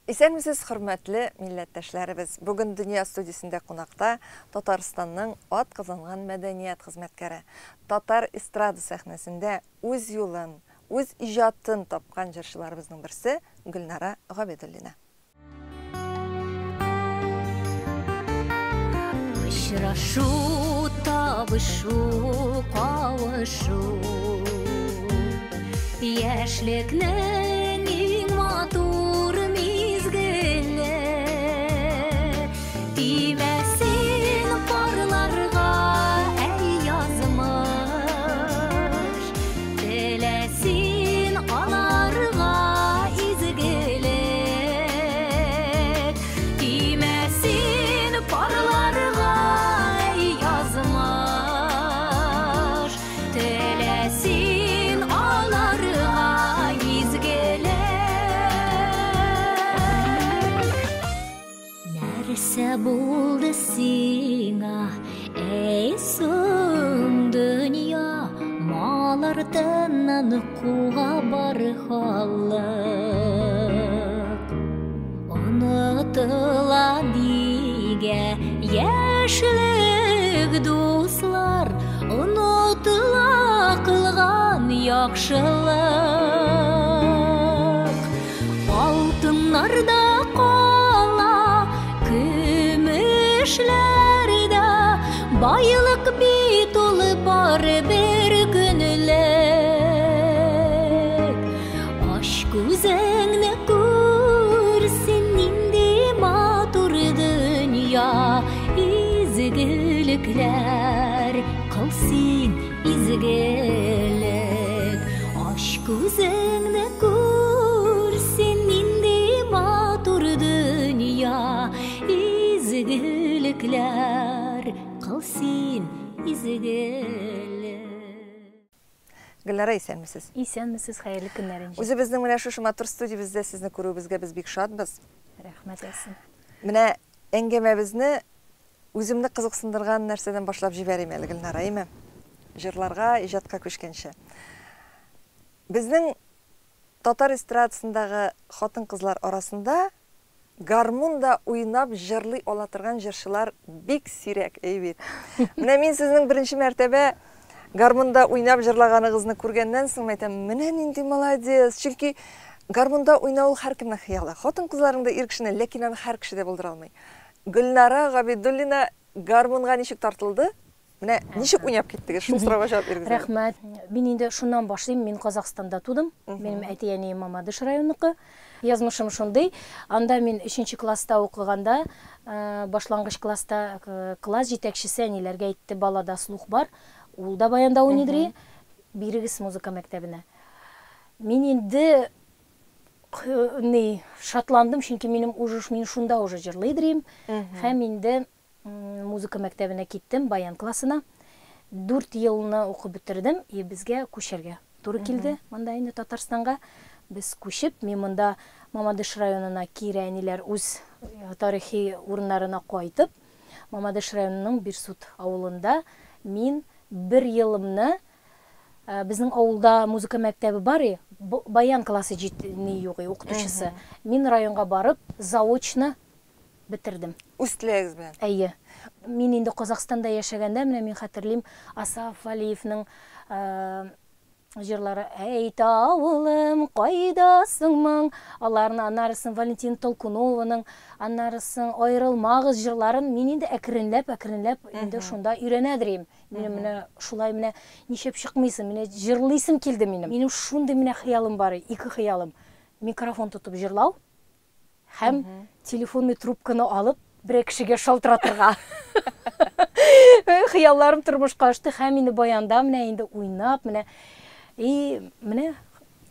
Исәнмесез, хөрмәтле милләттәшләребез. Бүген Дөнья студиясендә кунакта Татарстанның атказанган мәдәният хезмәткәре, татар эстрада сәхнәсендә үз юлын, үз иҗатын тапкан җырчыларыбызның берсе Гөлнара Габидуллина. Очрашу, табышу, кавышу, яшьлекнең иң матур мизгеле, тимәсен парларга әй язмыш, теләсен аларга изгелек, тимәсен парларга әй язмыш, теләсен аларга нәрсә булды сиңа, әй соң дөнья, малардан куга бар халык. Онытыла нигә яшьлек дуслар, онытыла кылган яхшылык. Алтыннарда эшләрдә байлык бит ул бар бер көнлек. Аш күзеңне күрсен инде матур дөнья, изгелекләр кылсын изгелек. Аш күзеңне күрсен инде матур дөнья, изгелекләр кылсын изгелек. Гөлнара, исәнмесез? Исәнмесез, хәерле көннәр. Үзебезнең менә шушы матур студиябездә сезне күрүебезгә без бик шатбыз. Рәхмәт әсин. Менә әңгәмәбезне үземне кызыксындырган нәрсәдән башлап җибәрим әле, Гөлнара, әйме? Җырларга, иҗатка күчкәнче. Безнең татар эстрадасындагы хатын-кызлар арасында гармунда уйнап җырлый ала торган җырчылар бик сирәк, әйбит. Менә мин сезнең беренче мәртәбә гармунда уйнап җырлаганыгызны күргәннән соң әйтәм, менә нинди молодец. Чөнки гармунда уйнау һәркемнең хыялы. Хатын-кызларның да ир кешене, ләкин аны һәр кеше дә булдыра алмый. Гөлнара Габидуллина гармунга ничек тартылды? Менә ничек уйнап киттегез? Шул сорауга җавап бирегез. Рәхмәт. Мин инде шуннан башлыйм. Мин Казакъстанда тудым. Минем әти-әнием Мамадыш районныкы. Язмышым шундый. Анда мин 3нче класста укыганда, башлангыч класста класс җитәкчесе әниләргә әйтте, балада слух бар. Ул да баянда уйныйдыр. Бирегез музыка мәктәбенә. Мин инде шатландым, чөнки минем шунда уже җырлыйдырым. Һәм инде музыка мәктәбенә киттем, баян классына. 4 елны укып бетердем, и безгә күчәргә туры килде. Монда инде Татарстанга без күчеп, мин монда Мамадыш районына кирәниләр үз тарихи урыннарына кайтып, Мамадыш районының Бирсут авылында мин 1 елымны, безнең авылда музыка мәктәбе бар, баян классы җитни юк, укытучысы. Мин районга барып, заочно бетердем. Үз теләгегез белән. Әйе. Мин инде Казакъстанда яшәгәндә, менә мин хәтерлим, Асаф Алиевның җырлары «Әйт авылым, кайдасыңмың?» Аларны, аннарысын Валентина Толкунованың, аннарысын «Аерылмагыз» җырларын мин инде әкренләп инде шунда өйрәнәдерим. Минем менә шулай менә ничеп чыкмыйсың, менә җырлыйсым килде минем. Минем шундый менә хыялым бар, ике хыялым. Микрофон тотып җырлау һәм телефонный трубканы алып бер кешегә шалтыратырга. Хыялларым тормышка ашты, һәм инде баянда менә инде уйнап, менә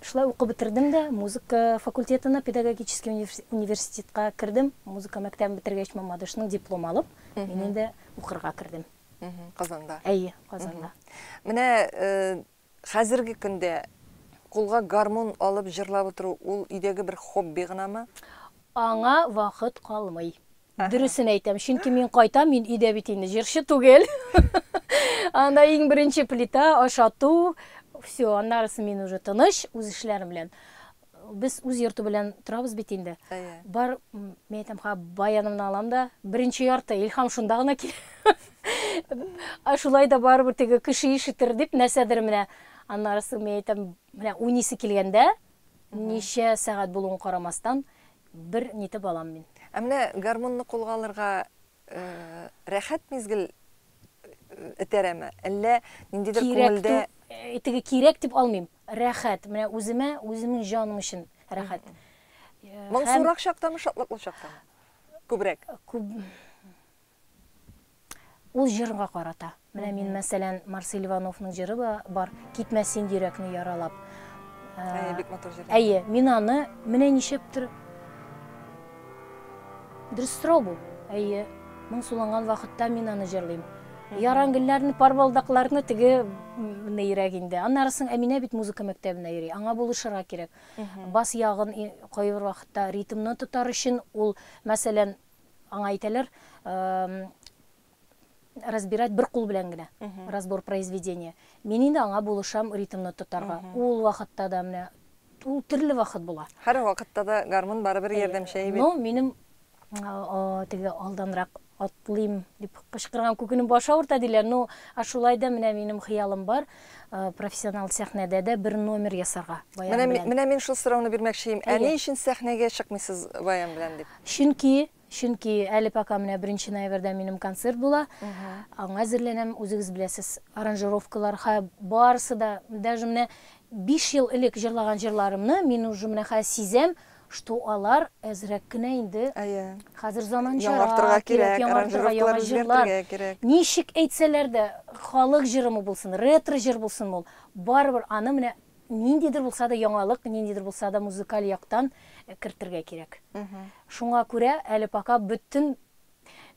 шулай укып бетердем дә, музыка факультетына, педагогический университетка кирдем. Музыка мәктәбен бетергәч Мамадышның диплом алып, мин инде укырга кирдем. Казанда. Әйе, Казанда. Менә хәзерге көндә кулга гармун алып җырлап утыру ул өйдәге бер хобби гынамы? Аңа вакыт калмый. Дөресен әйтәм, чөнки мин кайтам, мин өйдә бит инде җырчы түгел. Анда иң беренче плита, ашату, все, аннарысы мин уже тыныч, үз эшләрем белән. Без үз йорты белән торабыз бит инде. Әйе. Бар, мен әйтәм, баянымны алам да, беренче ярты Илһам шунда гына кил. Шулай да барыбер теге кеше ишетер дип, нәрсәдер менә аннарысы мен әйтәм, менә уйныйсы килгәндә, ничә сәгать булуын карамастан, бер нитеп алам мин. Менә гармунны кулга алырга рәхәт мизгел этәрәме? Әллә ниндидер күңелдә теге кирәк дип алмыйм. Рәхәт, менә үземә, үземнең җаным өчен рәхәт. Моңсурак чактамы, шатлыклы чактамы? Күбрәк. Ул җырга карата. Менә мин мәсәлән Марсель Ивановның җыры бар, китмәсен йөрәкне яралап. Бик матур җыр. Әйе, мин аны менә ничектер дөресрәү бу. Әйе, моңсуланган вакытта мин аны җырлыйм. Ярангылларны, парбалдакларны теге нәйрәк инде. Аннарысын Әминә бит музыка мәктәбенә йөри. Аңа булышырга кирәк. Бас ягын кайбер вакытта ритмны тотар өчен ул, мәсәлән, аңа әйтәләр, разбирать бер кул белән генә. Разбор произведения. Мин инде аңа булышам ритмны тотарга. Ул вакытта да менә ул төрле вакыт була. Һәр вакытта да гармун барыбер ярдәмче бит. Ну, минем теге алданрак атлыйм дип кычкырган күкенең башы авырта диләр. Ну, шулай да менә минем хыялым бар, профессионал сәхнәдә дә бер номер ясарга баян белән. Менә мин шул сорауны бирмәкче идем. Ни өчен сәхнәгә чыкмыйсыз баян белән дип? Чөнки әле пока менә 1 ноябрьдә минем концерт була. Аңа әзерләнәм, үзегез беләсез, аранжировкалар барысы да, даже менә 5 ел элек җырлаган җырларымны мин уже менә сизәм, что алар әзрәк кенә инде. Хәзер заман яңартырга кирәк, аранжировкалар үзгәртергә кирәк. Ничек әйтсәләр дә, халык җырымы булсын, ретро җыр булсын ул, барыбер аны менә ниндидер булса да яңалык, ниндидер булса да музыкаль яктан кертергә кирәк. Шуңа күрә әле пока бөтен,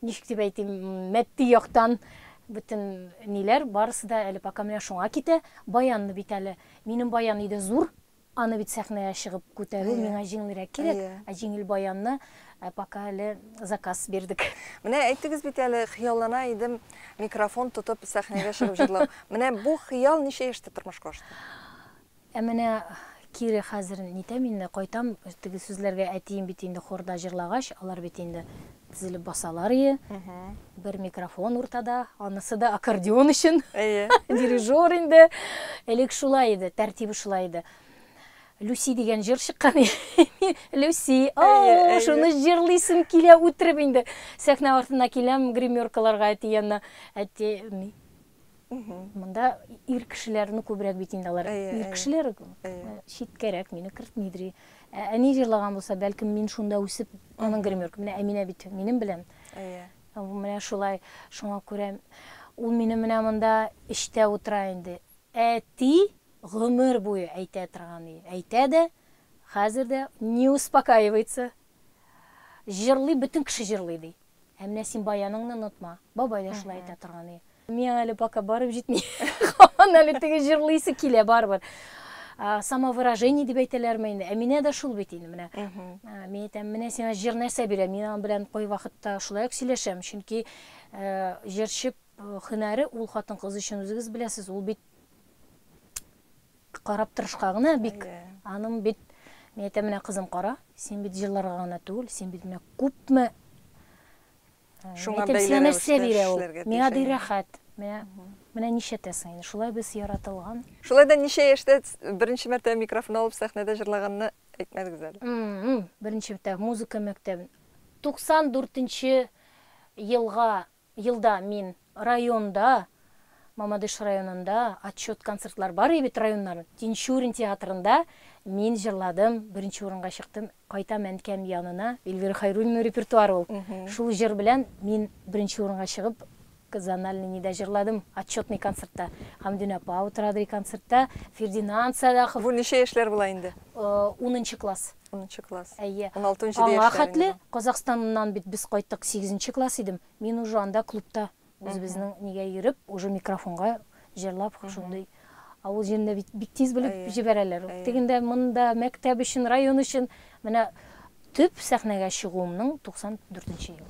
ничек дип әйтим, матди яктан бөтен ниләр барысы да әле пока менә шуңа китә. Баянны бит әле, минем баян иде зур. Аны бит сәхнәгә чыгып күтәрү миңа җиңелрәк кирәк. Җиңел баянны пока әле заказ бирдек. Менә әйтегез бит әле, хыяллана идем микрофон тотып сәхнәгә чыгып җырлау. Менә бу хыял ничә яшьтә тормышка ашты? Менә кире хәзер нитәм инде, кайтам, теге сүзләргә әтием бит инде хорда җырлагач, алар бит инде тизелеп басалар ие. Бер микрофон уртада, анысы да аккордеон өчен. Дирижер инде. Элек шулай иде, тәртибе шулай иде. Люси дигән җыр чыккан. Люси, шуны җырлыйсым килә үтереп инде. Сәхнә артына киләм, гримеркаларга әтиянна. Әти монда ир кешеләрне күбрәк бит инде алар. Ир кешеләр читкәрәк мине кертмидри. Әни җырлаган булса, бәлкем мин шунда үсеп, аның гримерка. Менә Әминә бит минем белән. Менә шулай, шуңа күрә ул мине менә монда эштә утыра инде. Әти гомер буе әйтә торган. Әйтә дә, хәзер дә не успокаивается. Җырлый, бөтен кеше җырлый ди. Менә син баяныңны онытма. Бабай да шулай әйтә торган. Мен әле пока барып җитми. Аны әле теге җырлыйсы килә барыбер. Самовыражение дип әйтәләрме инде. Әминә дә шул бит инде менә. Мен әйтәм, менә сиңа җыр нәрсә бирә? Мин аның белән кай вакытта шулай сөйләшәм. Чөнки җырчы һөнәре ул хатын-кыз өчен үзегез беләсез, ул бит карап торышка гына бик. Аның бит, мен әйтәм, менә кызым кара, син бит җырларга гына түгел, син бит менә күпме шуңа бәйләнә эшләргә. Миңа да рәхәт. Менә нишәтәсең инде, шулай без яратылган. Шулай да ничә яшьтә беренче мәртәбә микрофон алып сәхнәдә җырлаганны әйтмәдегез әле. Беренче мәртәбә музыка мәктәбен. 94 елда мин районда, Мамадыш районында отчет концертлар бар бит районнарның. Тинчурин театрында мин җырладым, беренче урынга чыктым. Кайтам әнкәм янына, Эльвира Хайруллина репертуары ул. Шул җыр белән мин беренче урынга чыгып, Казанальный нидә җырладым, отчетный концертта. Хамдина Паутрадри концертта, Фердинанд Садахов. Бу ничә яшьләр була инде? 10 класс. 10 класс. 16 яшьләр. Казакъстаннан бит без кайттык 8 класс идем. Мин уже анда клубта үзебезнең нигә йөреп, уже микрофонга җырлап шундый. Авыл җирендә бик тиз белеп җибәрәләр. Тегендә монда мәктәп өчен, район өчен менә төп сәхнәгә чыгуымның 94 ел.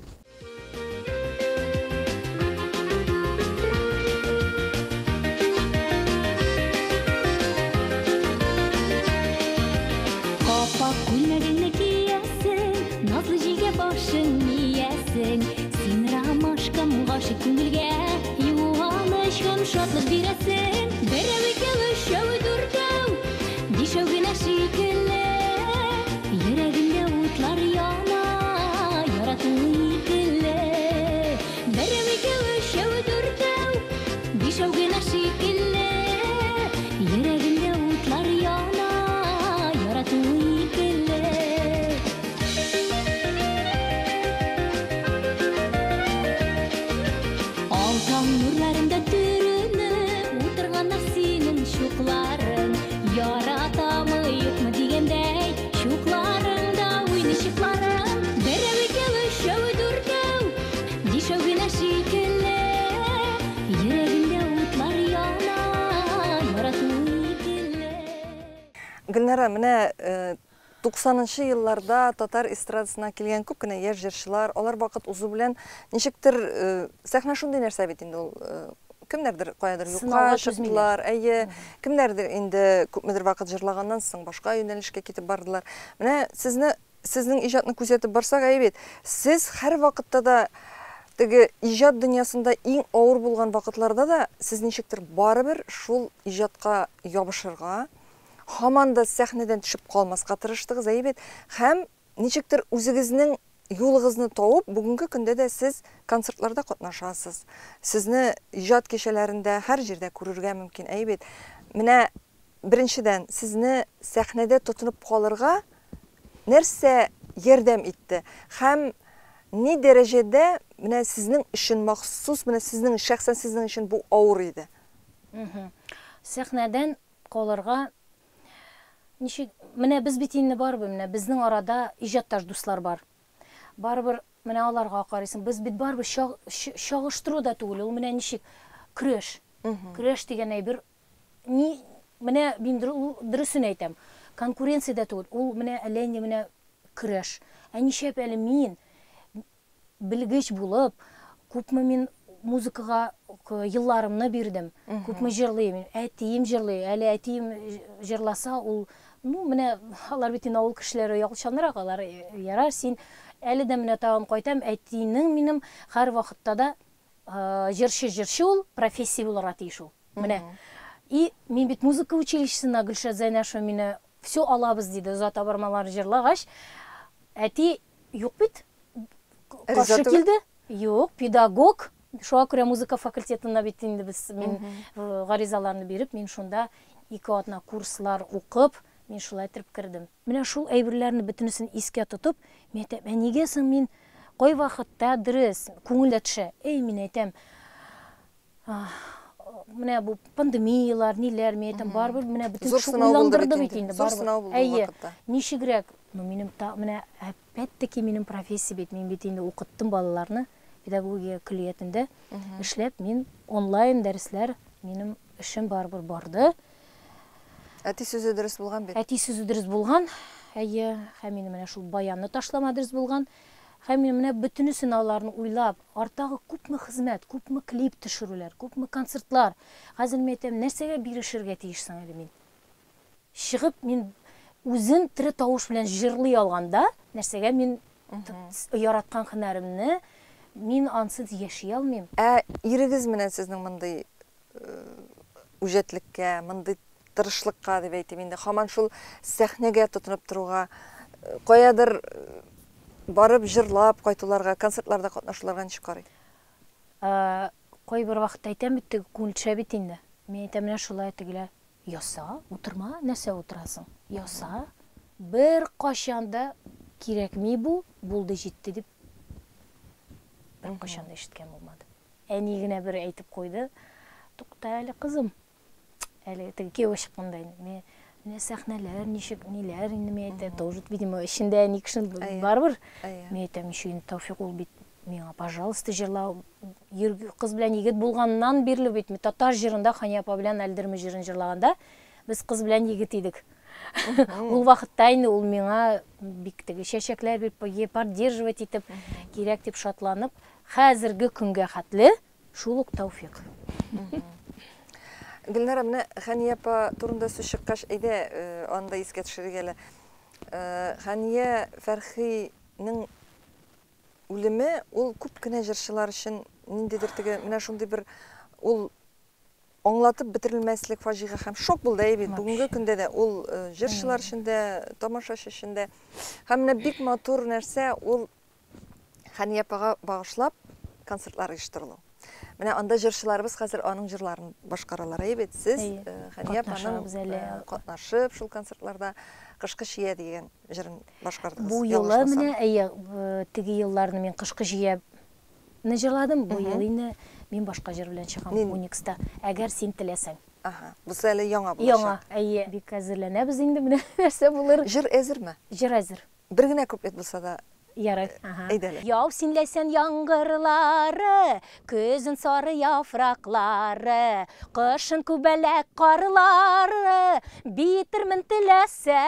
Күңелгә юаныч һәм шатлык бирәсең. Берәү икәү өчәү дүртәү, бишәү генә шикелле. Йөрәгемдә утлар яна, яратуы икеле. Берәү икәү өчәү дүртәү, бишәү генә шикелле. Йөрәгемдә утлар яна, яратуы икеле. Алтан нурларында төренеп утырганнар синең чукларың. Яратамы, юкмы дигәндәй, чукларыңда уйнашыкларың. Берәү икәү өчәү дүртәү, бишәү генә шикелле. Йөрәгемдә утлар яна, яратуы икеле. Гөлнара, менә 90-нчы елларда татар эстрадасына килгән күп кенә яшь җырчылар, алар вакыт узу белән ничектер сәхнә шундый нәрсә бит инде ул. Кемнәрдер каядыр юкка чыктылар, әйе, кемнәрдер инде күпмедер вакыт җырлаганнан соң башка юнәлешкә китеп бардылар. Менә сезнең иҗатны күзәтеп барсак, әйе бит, сез һәр вакытта да теге иҗат дөньясында иң авыр булган вакытларда да сез ничектер барыбер шул иҗатка ябышырга, һаман да сәхнәдән төшеп калмаска тырыштыгыз, әйе бит, һәм ничектер үзегезнең юлыгызны табып, бүгенге көндә дә сез концертларда катнашасыз. Сезне иҗат кичәләрендә һәр җирдә күрергә мөмкин, әйе бит. Менә беренчедән сезне сәхнәдә тотынып калырга нәрсә ярдәм итте? Һәм ни дәрәҗәдә менә сезнең өчен махсус, менә сезнең шәхсән сезнең өчен бу авыр иде? Сәхнәдән калырга ничек, менә без бит инде барбы, менә безнең арада иҗатташ дуслар бар. Барбыр, менә аларга карыйсың, без бит барбы чагыштыру да түгел, ул менә ничек көрәш. Көрәш дигән әйбер менә мин дөресен әйтәм. Конкуренция да түгел, ул менә әллә менә көрәш. Ә ничәп әле мин белгеч булып, күпме мин музыкага елларымны бирдем. Күпме җырлыйм, әтием җырлый, әле әтием җырласа, ул менә алар бит авыл кешеләре ялчанрак, алар ярар, син әле дә менә тагын кайтам, әтинең минем һәр вакытта да җырчы ул профессия булырга тиеш ул. Менә. И мин бит музыка училищесына Гөлшат Зайнашева мине все алабыз диде, озата бармалар җырлагач. Әти юк бит. Каршы килде. Юк, педагог. Шуңа күрә музыка факультетына бит инде без мин гаризаларны биреп, мин шунда 2 атна курслар укып, мин шулай итеп кирдем. Менә шул әйберләрне бөтенесен искә тотып, мин әйтәм, нигә соң мин кай вакытта дөрес, күңелдә төшә. Мин әйтәм, менә бу пандемиялар, ниләр, мин әйтәм, барбыр, менә бөтен шул уйландырды бит инде, барбыр. Әйе, ничегрәк, минем менә әпәттәки минем профессия бит, мин бит инде укыттым балаларны. Педагогия көллиятендә эшләп, мин онлайн дәресләр минем эшем барбыр барды. Әти сүзе дөрес булган бит. Әти сүзе дөрес булган. Әйе, һәм минем менә шул баянны ташлама дөрес булган. Һәм мин менә бөтенесен аларны уйлап, артагы күпме хезмәт, күпме клип төшерүләр, күпме концертлар. Хәзер мин әйтәм, нәрсәгә бирешергә тиешсең әле мин? Чыгып мин үзем тире тавыш белән җырлый алганда, нәрсәгә мин яраткан һөнәремне мин ансыз яши алмыйм. Ирегез менә сезнең мондый үҗәтлеккә, мондый тырышлыкка дип әйтәм инде, һаман шул сәхнәгә тотынып торуга, каядыр барып җырлап кайтуларга, концертларда катнашуларга ничек карый? Кайбер вакытта әйтәм бит, күңел төшә бит инде. Мин әйтәм, менә шулай тегеләр. Яса, утырма, нәрсә утырасың? Яса. Бер кашанда кирәкми бу, булды җитте дип бер кашанда ишеткән булмады. Әни генә бер әйтеп куйды. Тукта әле кызым. Әле теге кияү чыкканда инде. Менә сәхнәләр, ничек, ниләр инде мин әйтәм, тоже видимо эчендә ни кешен барбыр. Мин әйтәм, ничек Тәүфыйк ул бит миңа, пожалуйста, җырлау. Кыз белән егет булганнан бирле бит, мин татар җырында Хания апа белән Әлдерме җырын җырлаганда, без кыз белән егет идек. Ул вакытта инде ул миңа бик теге чәчәкләр биреп, поддерживать итеп, кирәк дип шатланып, хәзерге көнгә хәтле шул ук Тәүфыйк. Гөлнара, менә Хания апа турында сүз чыккач, әйдә, анда искә төшерергә әле. Хания Фәрхинең үлеме ул күп кенә җырчылар өчен ниндидер теге менә шундый бер ул аңлатып бетерелмәслек фаҗига һәм шок булды әйбит. Бүгенге көндә дә ул җырчылар өчендә, тамашачы өчендә һәм менә бик матур нәрсә ул Хәния апага багышлап концертлар оештырылу. Менә анда җырчыларыбыз хәзер аның җырларын башкаралар әйбит. Сез Хәния апаның катнашып шул концертларда Кышкы шия дигән җырын башкардыгыз. Бу елы менә теге елларны мин Кышкы шия җырладым. Бу ел инде мин башка җыр белән чыгам Уникста. Әгәр син теләсәң. Бу әле яңа булачак. Яңа, бик әзерләнәбез инде менә нәрсә булыр. Җыр әзерме? Җыр әзер. Бер генә куплет булса да ярый. Әйдәле. Яу синләсән яңгырлары, көзен сары яфраклары, кышын күбәләк карлары, битермен теләсәң.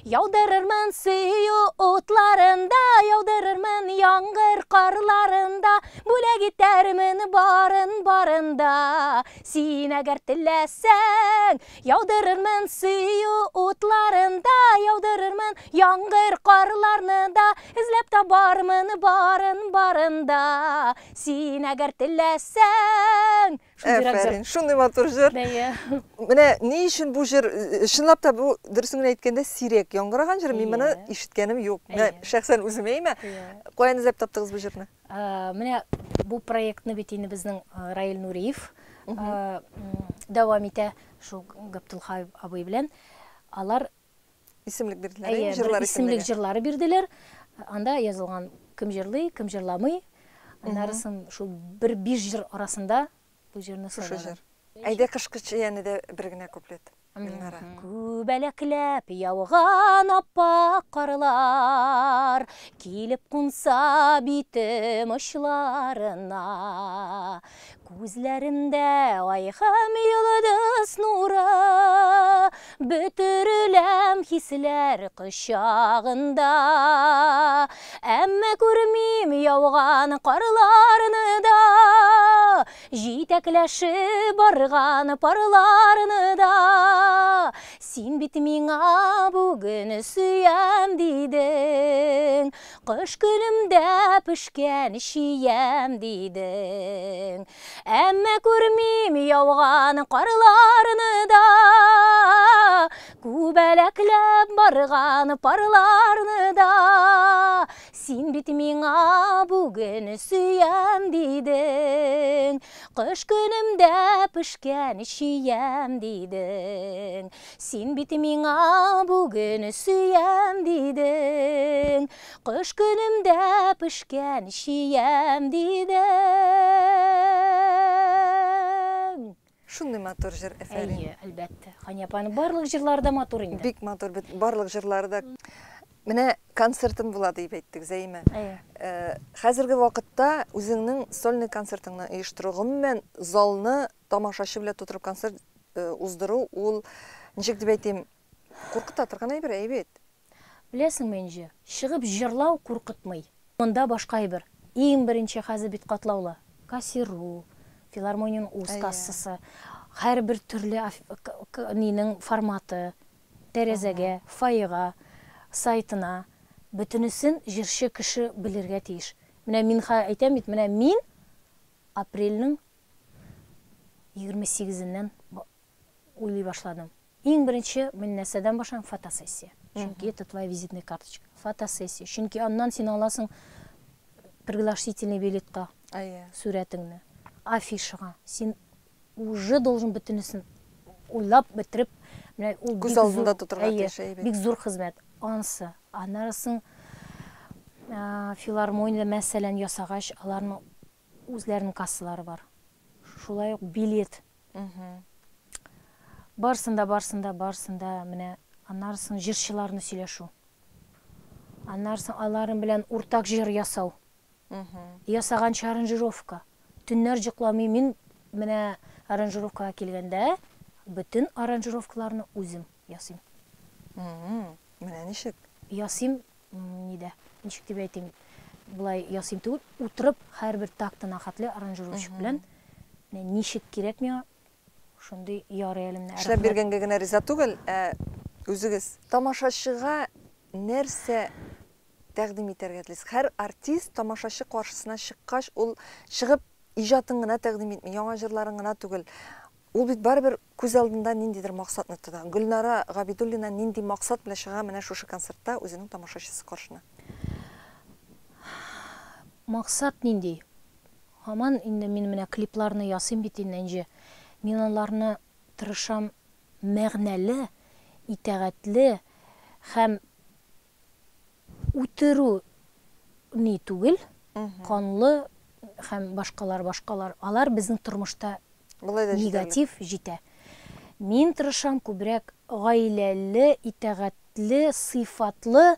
Яудырырмын сөю утларында, яудырырмын яңгыр карларында, бүләк итәрмен барында. Син әгәр теләсәң, яудырырмын сөю утларында, яудырырмын яңгыр Qarlarını da izlep tabarmın barında. Син әгәр теләсәң. Әфәрин, шундый матур җыр. Менә ни өчен бу җыр, чынлап та бу дөресен әйткәндә сирәк яңгыраган җыр. Мин моны ишеткәнем юк. Менә шәхсән үзем әйме. Каян эзләп таптыгыз бу җырны? Менә бу проектны бит инде безнең Раил Нуриев дәвам итә шу Гаптулхай абый белән. Алар исемлек бирделәр, җырлар исемлек җырлары бирделәр. Анда язылган кем җырлый, кем җырламый. Аннарысын шул бер 5 җыр арасында бу җырны сайлады. Әйдә Кышкы шияне дә бер генә куплет. Күбәләкләп яуган аппак карлар, килеп кунса битем очларына. Күзләрендә ай һәм йолдыз нуры, бөтереләм хисләр кочагында. Әмма күрмим яуган карларны да, җитәкләшеп барган парларны да. Син бит миңа бүген сөям дидең, кыш көнемдә пешкән шиям дидең. Әмма күрмим яуган карларны да, күбәләкләп барган парларны да. Син бит миңа бүген сөям дидең, кыш көнемдә пешкән шиям дидең. Син бит миңа бүген сөям дидең, кыш көнемдә пешкән шиям дидең. Шундый матур җыр, әфәрин. Әлбәттә. Хәния апаның барлык җырлары да матур инде. Бик матур, барлык җырлары да. Менә концертым була дип әйттек, Зәймә. Хәзерге вакытта үзеңнең сольный концертыңны оештыру, гомумән залны тамашачы белән тутырып концерт уздыру, ул ничек дип әйтим, куркыта торган әйбер, әйбит. Беләсеңме инде, чыгып җырлау куркытмый. Монда башка әйбер. Иң беренче хәзер бит катлаулы. Кассиру, филармониянең үз кассасы, һәрбер төрле нинең форматы, тәрәзәгә, фойега, сайтына, бөтенесен җырчы кеше белергә тиеш. Менә мин әйтәм бит, менә мин апрельнең 28-ннән уйлый башладым. Иң беренче мин нәрсәдән башлам? Фотосессия. Чөнки это твоя визитная карточка. Фотосессия. Чөнки аннан син аласың пригласительный билетка сурәтеңне, афишага. Син уже должен бөтенесен уйлап бетереп, менә ул күз алдында тотырга тиеш. Бик зур хезмәт. Ансы, аннарысын филармониядә мәсәлән ясагач, аларның үзләренең кассалары бар. Шулай ук билет. Барсында, менә аннарысын җырчыларны сөйләшү. Аннарысын аларын белән уртак җыр ясау. Ясаганчы аранжировка. Төннәр җыкламый, мин менә аранжировкага килгәндә, bütün аранжировкаларны үзем ясыйм. Менә ничек? Ясыйм, нидә? Ничек дип әйтим? Булай ясыйм түгел, утырып һәрбер тактына хәтле аранжировщик белән ничек кирәк миңа шундый ярый әлемне. Эшләп биргәнгә генә риза түгел, үзегез тамашачыга нәрсә тәкъдим итәргә телисез? Һәр артист тамашачы каршысына чыккач, ул чыгып иҗатын гына тәкъдим итми, яңа җырларын гына түгел. Ул бит барыбер күз алдында ниндидер максатны тота. Гөлнара Габидуллина нинди максат белән чыга менә шушы концертта үзенең тамашачысы каршына? Максат нинди? Һаман инде мин менә клипларны ясыйм бит инде. Мин аларны тырышам мәгънәле, итәгатьле һәм үтерү ни түгел, канлы һәм башкалар. Алар безнең тормышта негатив җитә. Мин тырышам күбрәк гаиләле, итәгатьле, сыйфатлы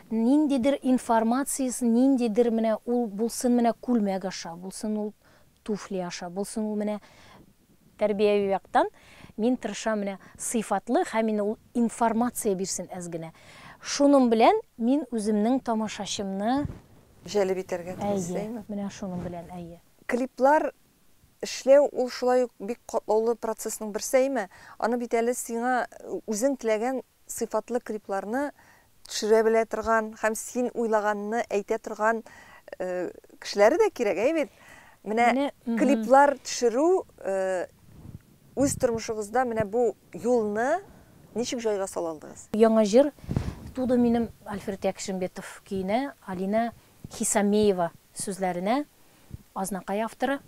ниндидер информациясын, ниндидер менә ул булсын менә күлмәк аша, булсын ул туфли аша, булсын ул менә тәрбияви яктан мин тырышам менә сыйфатлы һәм мине ул информация бирсен әз генә. Шуның белән мин үземнең тамашачымны Җәлеп итәргә телисезме? Менә шуның белән Клиплар эшләү ул шулай ук бик катлаулы процессның берсеме? Аны бит әле сиңа үзең теләгән сыйфатлы клипларны төшерә белә торган һәм син уйлаганны әйтә торган кешеләре дә кирәк, бит. Менә клиплар төшерү үз тормышыгызда менә бу юлны ничек җайга сала алдыгыз? Яңа җыр туды минем Альфред Якшинбетов көенә, Алина Хисамеева сүзләренә, Азнакай авторы.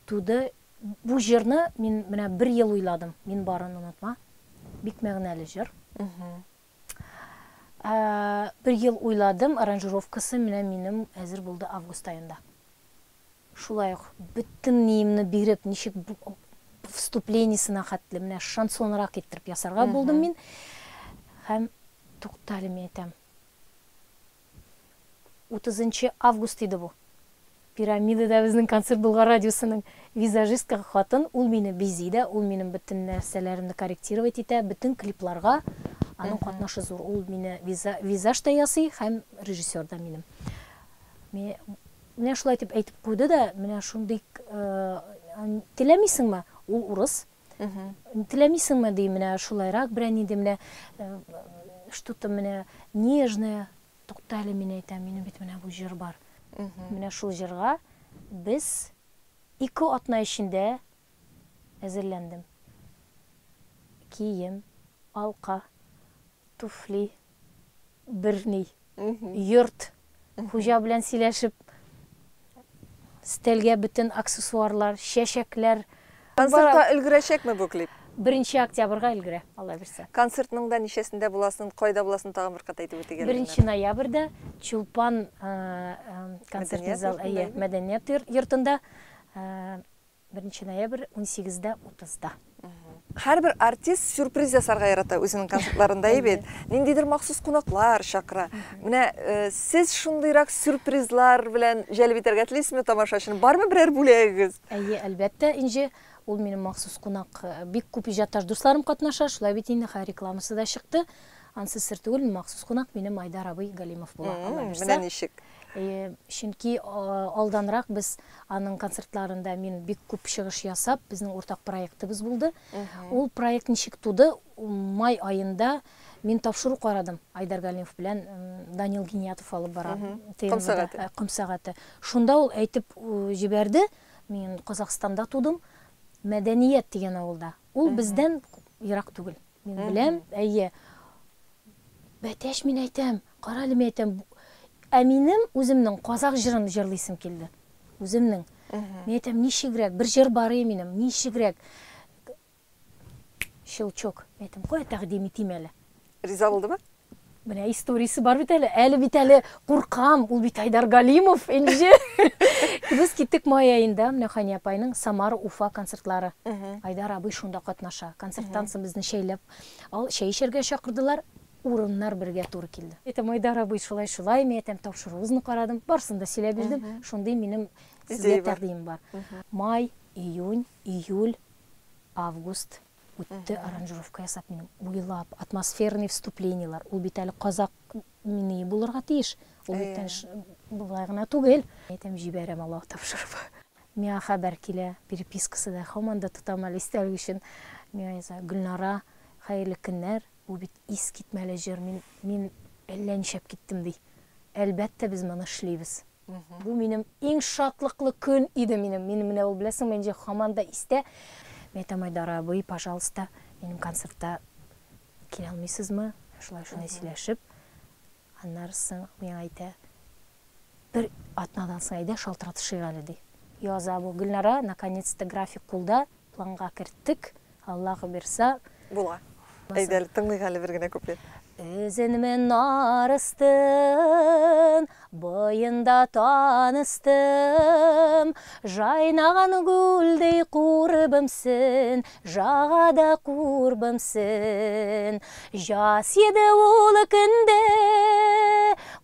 Туды бу җырны мин менә 1 ел уйладым. Мин барын онытма. Бик мәгънәле җыр. 1 ел уйладым, аранжировкасы менә минем әзер булды август айында. Шулай ук бөтен ниемне биреп, ничек вступлениесына хәтле менә шансонрак иттереп ясарга булдым мин. Һәм туктале мен әйтәм. 30 август иде бу. Пирамидада безнең концерт булган радиосының визажистка хатын, ул мине бизиде, ул минем бөтен нәрсәләремне корректировать итә, бөтен клипларга аның катнашы зур. Ул мине визаж та ясый һәм режиссер да минем. Менә шулай дип әйтеп куйды да, менә шундый теләмисеңме? Ул урыс. Теләмисеңме ди, менә шулайрак берәр инде менә что-то менә нежное, туктале мен әйтәм, минем бит менә бу җыр бар. Менә шул җырга без 2 атна эчендә әзерләндем. Кием, алка, туфли, берни, йорт, хуҗа белән сөйләшеп, стелгә бөтен аксессуарлар, чәчәкләр. Концертка өлгерәчәкме бу клип? 1 октябрьгә өлгерә, Алла бирсә. Концертның да ничәсендә буласын, кайда буласын тагын бер кат әйтеп үтегез. 1 ноябрьдә Чулпан концерт зал мәдәният йортында, 1 ноябрь 18-дә 30-да. Һәрбер артист сюрприз ясарга ярата үзенең концертларында, бит. Ниндидер махсус кунаклар чакыра. Менә сез шундыйрак сюрпризлар белән җәлеп итәргә телисезме тамашачыны? Бармы берәр бүләгегез? Әлбәттә, инде ул минем махсус кунак, бик күп иҗатташ дусларым катнаша, шулай бит инде рекламасы да чыкты. Ансы сер түгел, махсус кунак минем Айдар абый Галимов була. Менә ничек? Чөнки алданрак без аның концертларында мин бик күп чыгыш ясап, безнең уртак проектыбыз булды. Ул проект ничек туды? Май айында мин тапшыру карадым. Айдар Галимов белән Данил Гениятов алып бара. Кымсагаты. Шунда ул әйтеп җибәрде. Мин Казакстанда тудым. Мәдәният дигән авылда. Ул бездән ерак түгел. Мин беләм, бәтәш мин әйтәм, карале мин әйтәм. Минем үземнең казак җырын җырлыйсым килде. Үземнең. Мин әйтәм, ничегрәк, бер җыр бар минем, ничегрәк. Щелчок. Әйтәм, кая тәкъдим итим әле. Риза булдымы? Менә историясы бар бит әле. Әле бит әле куркам. Ул бит Айдар Галимов инде. Без киттек май айында, менә Хания апайның Самара, Уфа концертлары. Айдар абый шунда катнаша. Концерттан соң безне шәйләп, чәй эчәргә чакырдылар. Урыннар бергә туры килде. Әйтәм, Айдар абый шулай, мен әйтәм, тапшыруыбызны карадым. Барсын да сөйләп бирдем. Шундый минем сезгә тәкъдим бар. Май, июнь, июль, август үтте, аранжировка ясап минем уйлап, атмосферный вступлениялар. Ул бит әле казак мине булырга тиеш. Ул бит булай гына түгел. Әйтәм, җибәрәм, Аллаһ тапшырып. Миңа хәбәр килә, перепискасы да һаман да тотам әле истәлек өчен. Миңа яза, Гөлнара, хәерле көннәр. Ул бит ис китмәле җыр. Мин әллә нишәп киттем ди. әлбәттә без моны эшлибез. Бу минем иң шатлыклы көн иде минем. Минем менә ул беләсең, менә һаман да истә. Мен әйтәм, Айдар абый, пожалуйста, минем концертта килә алмыйсызмы? Шулай сөйләшеп, аннарсын миңа әйтә, бер атнадан соң әйдә шалтыратышыйк әле ди. Яза бу Гөлнара, наконец-то график кулда, планга керттек. Аллаһы бирсә, була. Әйдә, тыңлыйк әле бер генә куплет. Өзенмен нарыстын, бойында таныстым, жайнаған гүлдей курбымсың, жағада курбымсың. Жас еді улы күнде,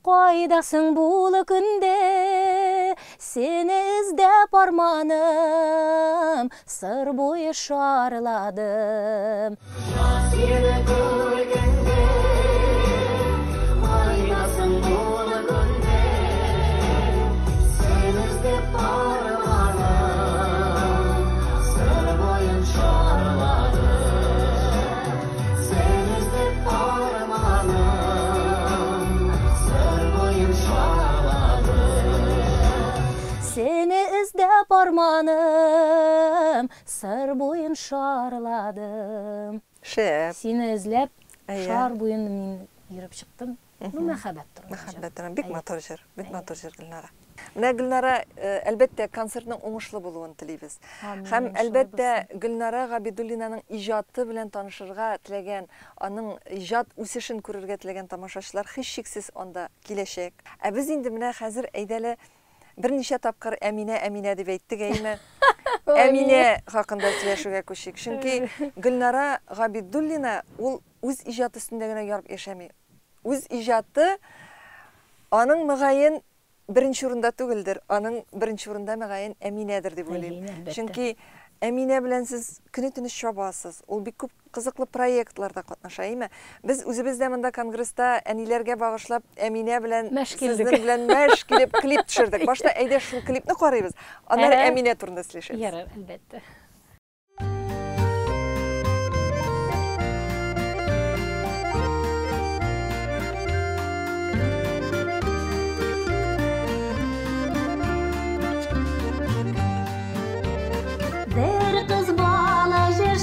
қойдасың бұлы күнде, сені іздеп арманым, сыр бойы шарладым. Жас еді улы күнде, арманым, сыр бойын шарладым. Шәп. Сені ізләп, шар бойын мен йөреп чыктым. Бу мәхәббәт турында. Мәхәббәт турында бик матур җыр, Гөлнара. Менә Гөлнара, әлбәттә, концертның уңышлы булуын телибез. Һәм әлбәттә Гөлнара Габидуллинаның иҗаты белән танышырга теләгән, аның иҗат үсешен күрергә теләгән тамашачылар һичшиксез анда киләчәк. Ә без инде менә хәзер әйдәле берничә тапкыр Әминә дип әйттек, әйме? Әминә хакында сөйләшергә күчик. Чөнки Гөлнара Габидуллина ул үз иҗаты өстендә генә ярып яшәми. Үз иҗаты аның мөгаен беренче урында түгелдер. Аның беренче урында мөгаен Әминәдер дип уйлыйм. Чөнки Әминә белән сез көне-төне чабасыз. Ул бик күп кызыклы проектларда катнаша, әйме? Без үзебездә монда конгресста әниләргә багышлап Әминә белән сезнең белән мәш килеп клип төшердек. Башта әйдә шул клипны карыйбыз. Аннары Әминә турында сөйләшәбез. Ярар, әлбәттә.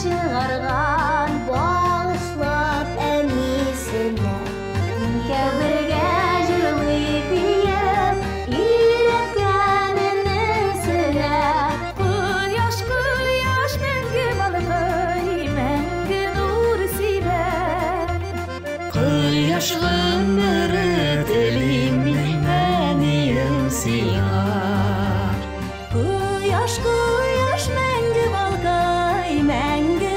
Шығарған бағышлап әнесіне, кәбірге жырлы бейіп, үйреткен інісіне. Құяш, құяш, мәңгі балықай, мәңгі нұр сибе. Құяш ғымыры тілімен әнейім сиғар. Құяш, құяш, мәңгі балықай, мәңгі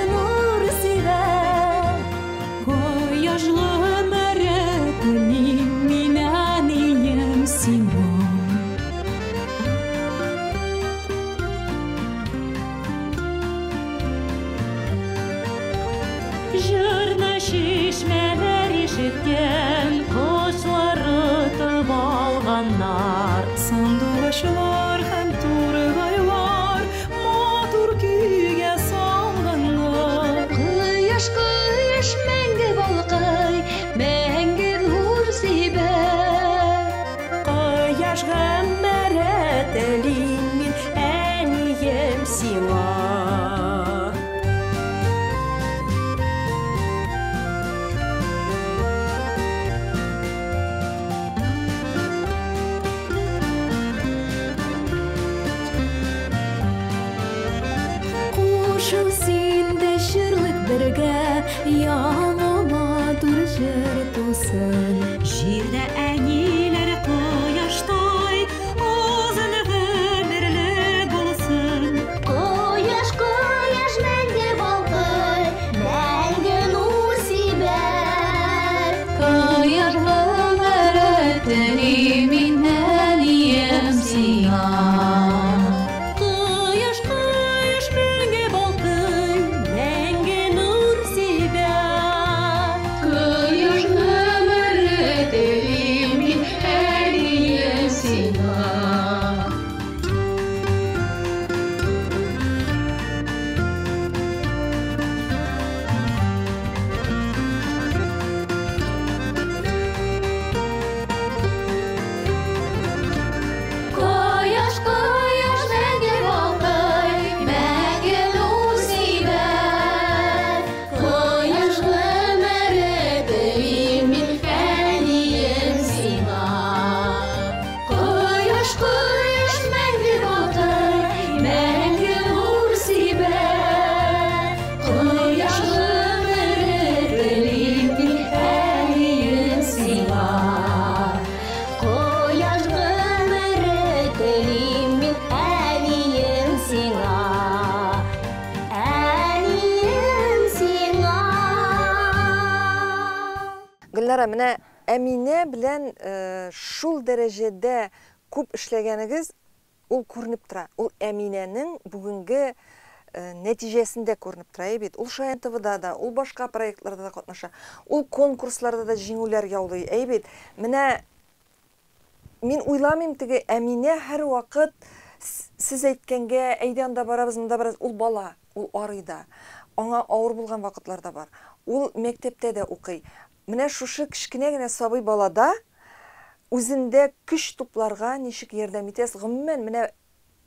Жырны шишмәләр ишеткән, кошлары тып алганнар. Сандугачлар һәм тургайлар матур көйгә салганнар. Кояш, кояш, мәңге балкый, мәңге нур сибә. Кояш гаммәре телим мин, әнием сиңа. Яңама тур жыр тусын, җирдә әниләр кояштай, озын гомерле булсын. Кояш, кояш, мәңге балкый, мәңге нур сибә. Кояш гомере телим мин, әнием сиңа. Кояш гомере телим Гөлнара, менә Әминә белән шул дәрәҗәдә күп эшләгәнегез ул күренеп тора. Ул Әминәнең бүгенге нәтиҗәсендә күренеп тора бит. Ул Шаян ТВда да, ул башка проектларда да катнаша. Ул конкурсларда да җиңүләр яулый. Бит. Менә мин уйламыйм теге Әминә һәр вакыт сез әйткәнгә, әйдә анда барабыз, монда барабыз. Ул бала, ул арыйда. Аңа авыр булган вакытларда бар. Ул мәктәптә дә укый. Менә шушы кичкенә генә сабый балада үзендә көч тупларга ничек ярдәм итәсез? Гомумән, менә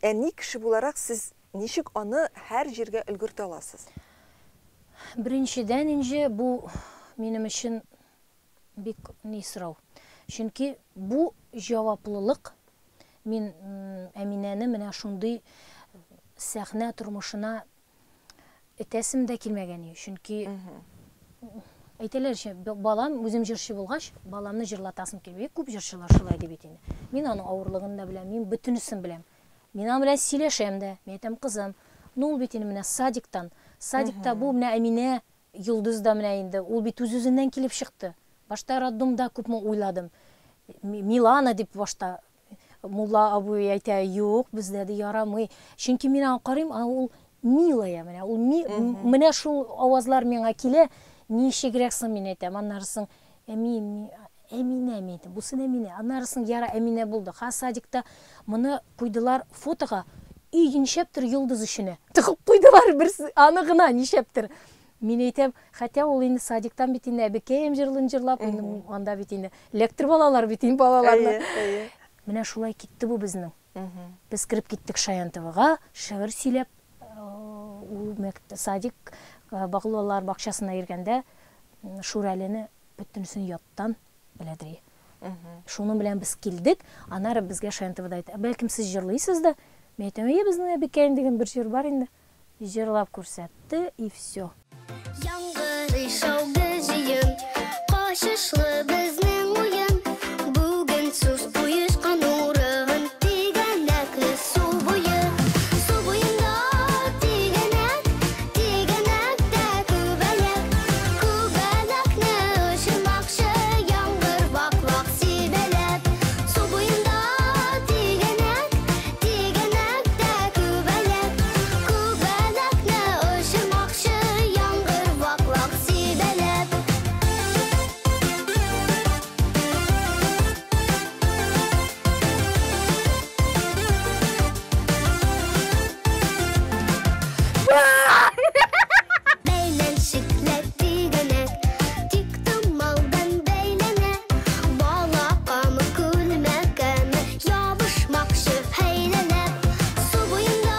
әни кеше буларак сез ничек аны һәр җиргә өлгертә аласыз? Беренчедән инде бу минем өчен бик ни сорау. Чөнки бу җаваплылык. Мин Әминәне менә шундый сәхнә тормышына этәсем дә килмәгән. Чөнки әйтәләрчә, балам үзем җырчы булгач, баламны җырлатасым килми. Күп җырчылар шулай дип әйтә. Мин аның авырлыгын да беләм, мин бөтенесен беләм. Мин аның белән сөйләшәм дә, мен әйтәм, кызым, ул бит инде менә садиктан. Садикта бу менә Әминә Йолдыз да менә инде, ул бит үз-үзеннән килеп чыкты. Башта роддомда күпме уйладым. Милана дип башта Мулла абый әйтә, юк, бездә дә ярамый. Чөнки мин аны карыйм, ул милая менә, ул менә шул авазлар миңа килә, ничегрәк соң мин әйтәм, аннарысын Әминә әйтәм, бусын Әминә, аннарысын яра Әминә булды. Ха садикта моны куйдылар фотога, өй ничәптер Йолдыз ишенә. Тыгып куйдылар берсе, аны гына ничәптер. Мин әйтәм, хәтта ул инде садиктан бит инде әбекәем җырлын җырлап, анда бит инде лектор балалар бит инде балаларны. Менә шулай китте бу безнең. Без кирип киттек Шаян ТВга, шигырь сөйләп, ул мәктәп садик балалар бакчасына йөргәндә Шүрәлене бөтенсен яттан беләдер. Шуның белән без килдек, аннары безгә Шаян ТВда әйтә, бәлкем сез җырлыйсыз да. Мен әйтәм, безнең әбекәем дигән бер җыр бар инде. Җырлап күрсәтте, и всё. Яңгыр шауды җыен, кашышлы безнең уен. Бүген сүз уешкан урын, тигәнәкле су буе. Су буенда тигәнәк, тигәнәктә күбәләк. Күбәләкне ышырмакчы, яңгыр вак-вак сибәләп. Су буенда тигәнәк, тигәнәктә күбәләк. Күбәләкне ышырмакчы, яңгыр вак-вак сибәләп. Бәйләншекләр тигәнәк, тик томалдан бәйләнә. Балакамы күлмәкәме, ябышмакчы хәйләләп. Су буенда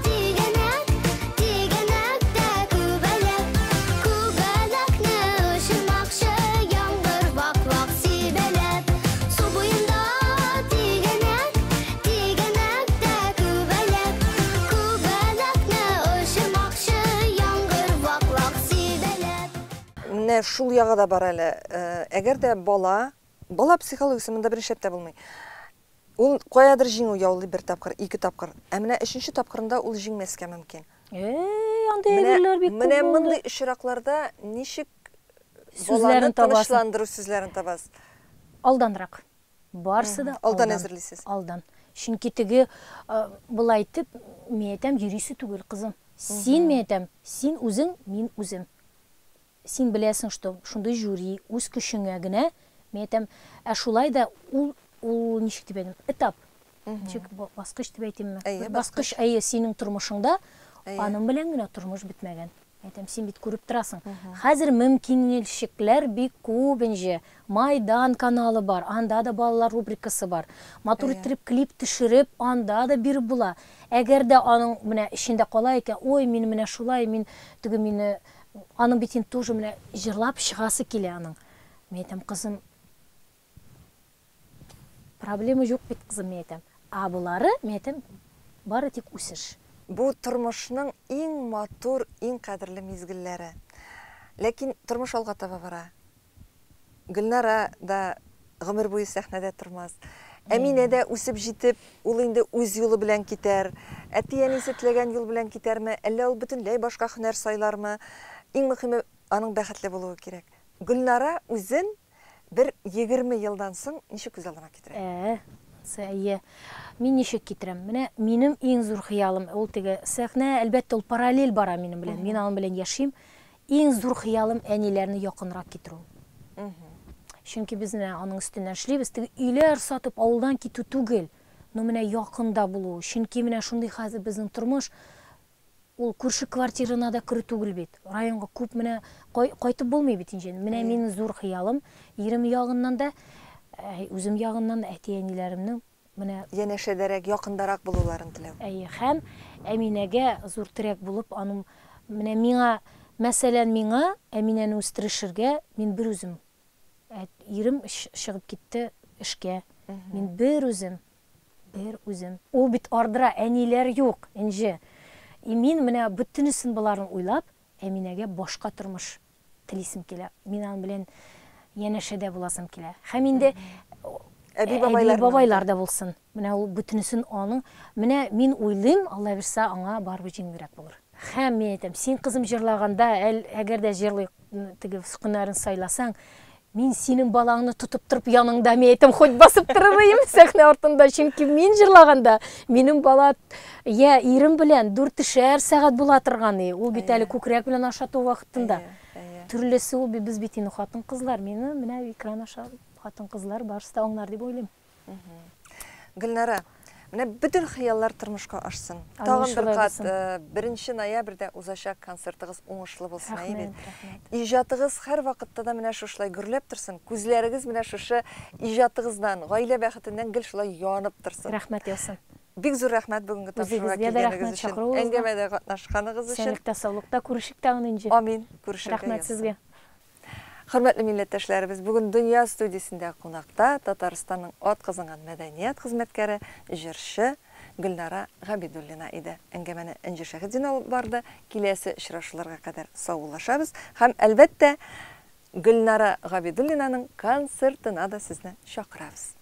тигәнәк, тигәнәктә күбәләк. Күбәләкне ышырмакчы, яңгыр вак-вак сибәләп. Су буенда тигәнәк, тигәнәктә күбәләк. Күбәләкне ышырмакчы, яңгыр вак-вак сибәләп. Менә шул ягы да бар әле. Әгәр дә бала психологиясы монда бер шәптә булмый. Ул каядыр җиңү яулый бер тапкыр, ике тапкыр. Ә менә өченче тапкырында ул җиңмәскә мөмкин. Андай әйберләр бик күп Менә булды. мондый очракларда ничек Сүзләрен табасың. тынычландыру сүзләрен табасыз? Алданрак. Барсы да Алдан әзерлисез. Алдан. Чөнки теге булай итеп, мен әйтәм, йөрисе түгел, кызым. Син мен әйтәм, син үзең, мин үзем. Син беләсең, что шундый жюри, үз көчеңә генә, мен әйтәм, шулай да ул ничек дип әйтәм, этап. Ничек баскыч дип әйтәмме? Баскыч синең тормышыңда, аның белән генә тормыш бетмәгән. Әйтәм, син бит күреп торасың. Хәзер мөмкинлекләр бик күп инде. Майдан каналы бар, анда да балалар рубрикасы бар. Матур итеп клип төшереп, анда да биреп була. Әгәр дә аның менә ичендә кала икән, ой, мин менә шулай, мин теге мине аның битен тоже менә җырлап чыгасы килә аның. Мен әйтәм, кызым, проблема юк бит, кызым, мен әйтәм. Булары, мен әйтәм, бары тик үсеш. Бу тормышның иң матур, иң кадерле мизгелләре. Ләкин тормыш алга таба бара. Гөлнара да гомер буе сәхнәдә тормас. Әминә дә үсеп җитеп, ул инде үз юлы белән китәр. Әти-әнисе теләгән юл белән китәрме, әллә ул бөтенләй башка һөнәр сайлармы? Иң мөһиме, аның бәхетле булуы кирәк. Гөлнара үзен Bir 20 yıldan соң ничек күз алдына китерә? Сәйе. Мин ничек китерәм? Менә минем иң зур хыялым, ул теге сәхнә, әлбәттә, ул параллель бара минем белән. Мин аның белән яшим. Иң зур хыялым әниләрне якынрак китерү. Чөнки без аның өстеннән эшлибез, теге өйләр сатып авылдан китү түгел. Но менә якында булу. Чөнки менә шундый хәзер безнең тормыш ул күрше квартирына да керү түгел бит. Районга күп менә кайтып булмый бит инде. Менә минем зур хыялым 20 ягыннан да, үзем ягыннан да әти-әниләремнең менә янәшәдәрәк, якындарак булуларын теләү. Һәм Әминәгә зур терәк булып, аның менә миңа, мәсәлән, миңа Әминәне үстерешергә мин бер үзем. Ирем чыгып китте эшкә. Мин бер үзем. Ул бит ардыра, әниләр юк, инде. Мин менә бөтенесен буларын уйлап, Әминәгә башка тормыш телисем килә. Мин аның белән янәшәдә буласым килә. Һәм инде бабайлар да булсын. Менә ул бөтенесен аның. Менә мин уйлыйм, Алла бирсә, аңа барыбер җиңелрәк булыр. Һәм мин әйтәм, син кызым җырлаганда, әгәр дә җырлый теге сукыннарын сайласаң, мин синең балаңны тотып торып яныңда, мен әйтәм, хоть басып торырмын сәхнә артында, чөнки мин җырлаганда, минем бала ирем белән 4 сәгать була торганы. Ул бит әле күкрәк белән ашату вакытында. Төрлесе ул без бит инде хатын-кызлар, мине менә экран аша хатын-кызлар барысы да аңлар дип уйлыйм. Гөлнара, менә бөтен хыяллар тормышка ашсын. Тагын бер кат 1 ноябрьдә узачак концертыгыз уңышлы булсын, әйбәт. Иҗатыгыз һәр вакытта да менә шулай гөрләп торсын. Күзләрегез менә шушы иҗатыгыздан, гаилә бәхетеннән гел шулай янып торсын. Рәхмәт ясын. Бик зур рәхмәт бүгенге тапшыруга килгәнегез өчен, әңгәмәдә катнашканыгыз өчен. Сәләмәтлектә, саулыкта күрешик тагын инде. Амин. Күрешергә. Рәхмәт сезгә. Хөрмәтле милләттәшләребез, бүген Дөнья студиясендә кунакта Татарстанның атказанган мәдәният хезмәткәре, җырчы Гөлнара Габидуллина иде. Әңгәмәне Энҗе Шәһидин алып барды. Киләсе очрашуларга кадәр саулашабыз һәм әлбәттә Гөлнара Габидуллинаның концертына да сезне чакырабыз.